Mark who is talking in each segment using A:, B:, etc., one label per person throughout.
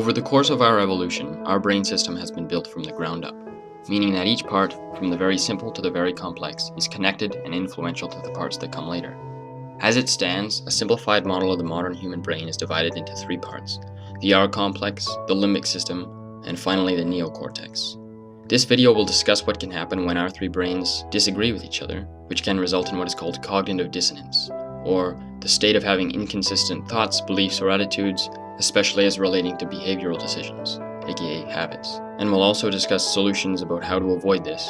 A: Over the course of our evolution, our brain system has been built from the ground up, meaning that each part, from the very simple to the very complex, is connected and influential to the parts that come later. As it stands, a simplified model of the modern human brain is divided into three parts: the R complex, the limbic system, and finally the neocortex. This video will discuss what can happen when our three brains disagree with each other, which can result in what is called cognitive dissonance, or the state of having inconsistent thoughts, beliefs, or attitudes, especially as relating to behavioral decisions, aka habits. And we'll also discuss solutions about how to avoid this,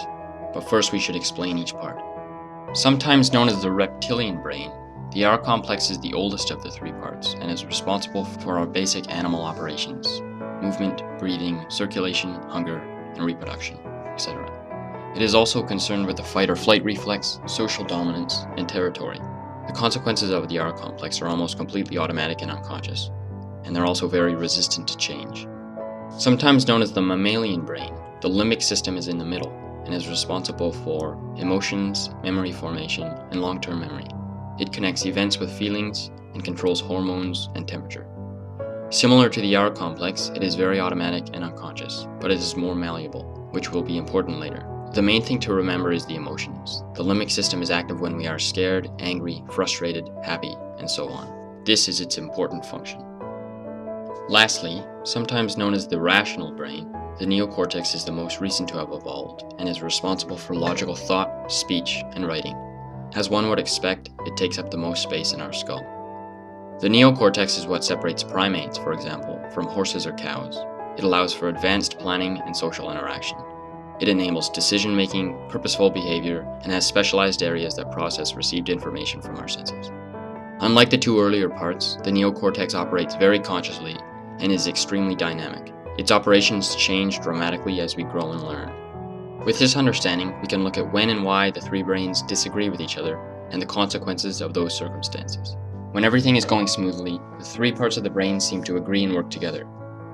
A: but first we should explain each part. Sometimes known as the reptilian brain, the R complex is the oldest of the three parts and is responsible for our basic animal operations: movement, breathing, circulation, hunger, and reproduction, etc. It is also concerned with the fight or flight reflex, social dominance, and territory. The consequences of the R complex are almost completely automatic and unconscious, and they're also very resistant to change. Sometimes known as the mammalian brain, the limbic system is in the middle and is responsible for emotions, memory formation, and long-term memory. It connects events with feelings and controls hormones and temperature. Similar to the R complex, it is very automatic and unconscious, but it is more malleable, which will be important later. The main thing to remember is the emotions. The limbic system is active when we are scared, angry, frustrated, happy, and so on. This is its important function. Lastly, sometimes known as the rational brain, the neocortex is the most recent to have evolved and is responsible for logical thought, speech, and writing. As one would expect, it takes up the most space in our skull. The neocortex is what separates primates, for example, from horses or cows. It allows for advanced planning and social interaction. It enables decision-making, purposeful behavior, and has specialized areas that process received information from our senses. Unlike the two earlier parts, the neocortex operates very consciously and is extremely dynamic. Its operations change dramatically as we grow and learn. With this understanding, we can look at when and why the three brains disagree with each other and the consequences of those circumstances. When everything is going smoothly, the three parts of the brain seem to agree and work together.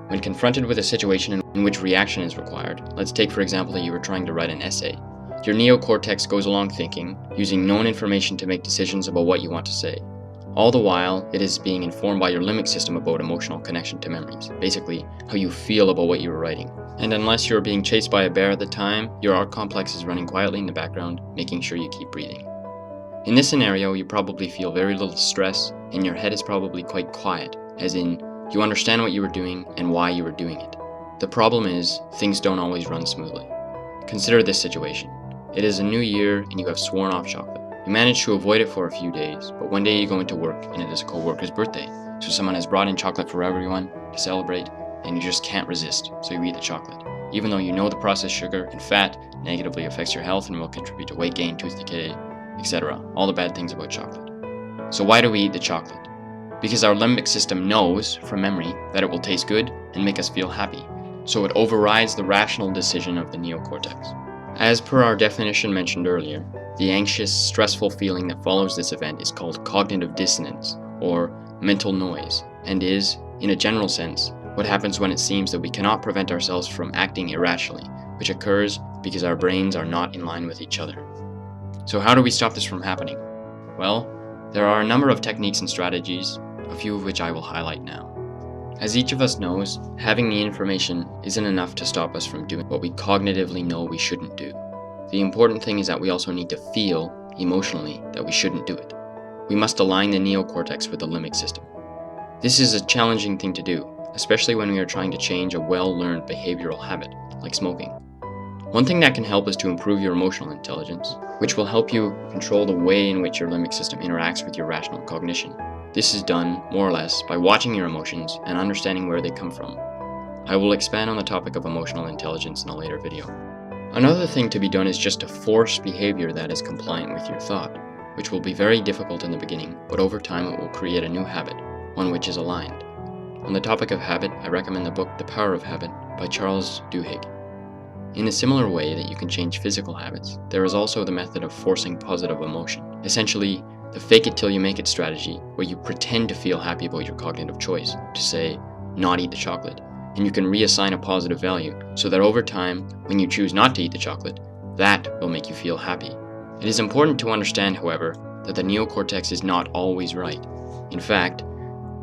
A: When confronted with a situation in which reaction is required, let's take for example that you were trying to write an essay. Your neocortex goes along thinking, using known information to make decisions about what you want to say. All the while, it is being informed by your limbic system about emotional connection to memories, basically how you feel about what you were writing. And unless you're being chased by a bear at the time, your R complex is running quietly in the background, making sure you keep breathing. In this scenario, you probably feel very little stress, and your head is probably quite quiet, as in, you understand what you were doing and why you were doing it. The problem is, things don't always run smoothly. Consider this situation. It is a new year and you have sworn off chocolate. You manage to avoid it for a few days, but one day you go into work and it is a co-worker's birthday. So someone has brought in chocolate for everyone to celebrate, and you just can't resist, so you eat the chocolate. Even though you know the processed sugar and fat negatively affects your health and will contribute to weight gain, tooth decay, etc. All the bad things about chocolate. So why do we eat the chocolate? Because our limbic system knows, from memory, that it will taste good and make us feel happy. So it overrides the rational decision of the neocortex. As per our definition mentioned earlier, the anxious, stressful feeling that follows this event is called cognitive dissonance, or mental noise, and is, in a general sense, what happens when it seems that we cannot prevent ourselves from acting irrationally, which occurs because our brains are not in line with each other. So how do we stop this from happening? Well, there are a number of techniques and strategies, a few of which I will highlight now. As each of us knows, having the information isn't enough to stop us from doing what we cognitively know we shouldn't do. The important thing is that we also need to feel, emotionally, that we shouldn't do it. We must align the neocortex with the limbic system. This is a challenging thing to do, especially when we are trying to change a well-learned behavioral habit, like smoking. One thing that can help is to improve your emotional intelligence, which will help you control the way in which your limbic system interacts with your rational cognition. This is done, more or less, by watching your emotions and understanding where they come from. I will expand on the topic of emotional intelligence in a later video. Another thing to be done is just to force behavior that is compliant with your thought, which will be very difficult in the beginning, but over time it will create a new habit, one which is aligned. On the topic of habit, I recommend the book The Power of Habit by Charles Duhigg. In a similar way that you can change physical habits, there is also the method of forcing positive emotion. Essentially, the fake it till you make it strategy, where you pretend to feel happy about your cognitive choice, to say, not eat the chocolate, and you can reassign a positive value, so that over time, when you choose not to eat the chocolate, that will make you feel happy. It is important to understand, however, that the neocortex is not always right. In fact,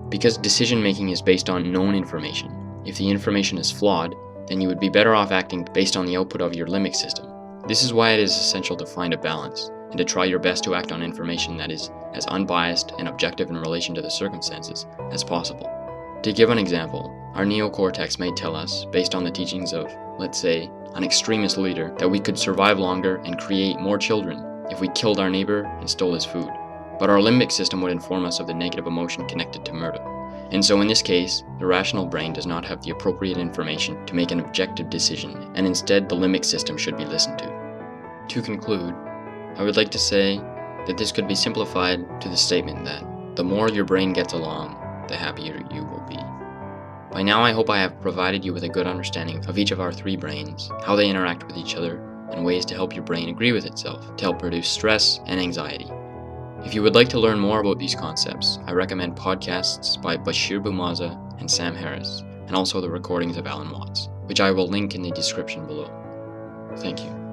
A: because decision-making is based on known information, If the information is flawed, then you would be better off acting based on the output of your limbic system. This is why it is essential to find a balance, and to try your best to act on information that is as unbiased and objective in relation to the circumstances as possible. To give an example, our neocortex may tell us, based on the teachings of, let's say, an extremist leader, that we could survive longer and create more children if we killed our neighbor and stole his food. But our limbic system would inform us of the negative emotion connected to murder. And so in this case, the rational brain does not have the appropriate information to make an objective decision, and instead the limbic system should be listened to. To conclude, I would like to say that this could be simplified to the statement that the more your brain gets along, the happier you will be. By now I hope I have provided you with a good understanding of each of our three brains, how they interact with each other, and ways to help your brain agree with itself, to help reduce stress and anxiety. If you would like to learn more about these concepts, I recommend podcasts by Bachir, Boumazza, and Sam Harris, and also the recordings of Alan Watts, which I will link in the description below. Thank you.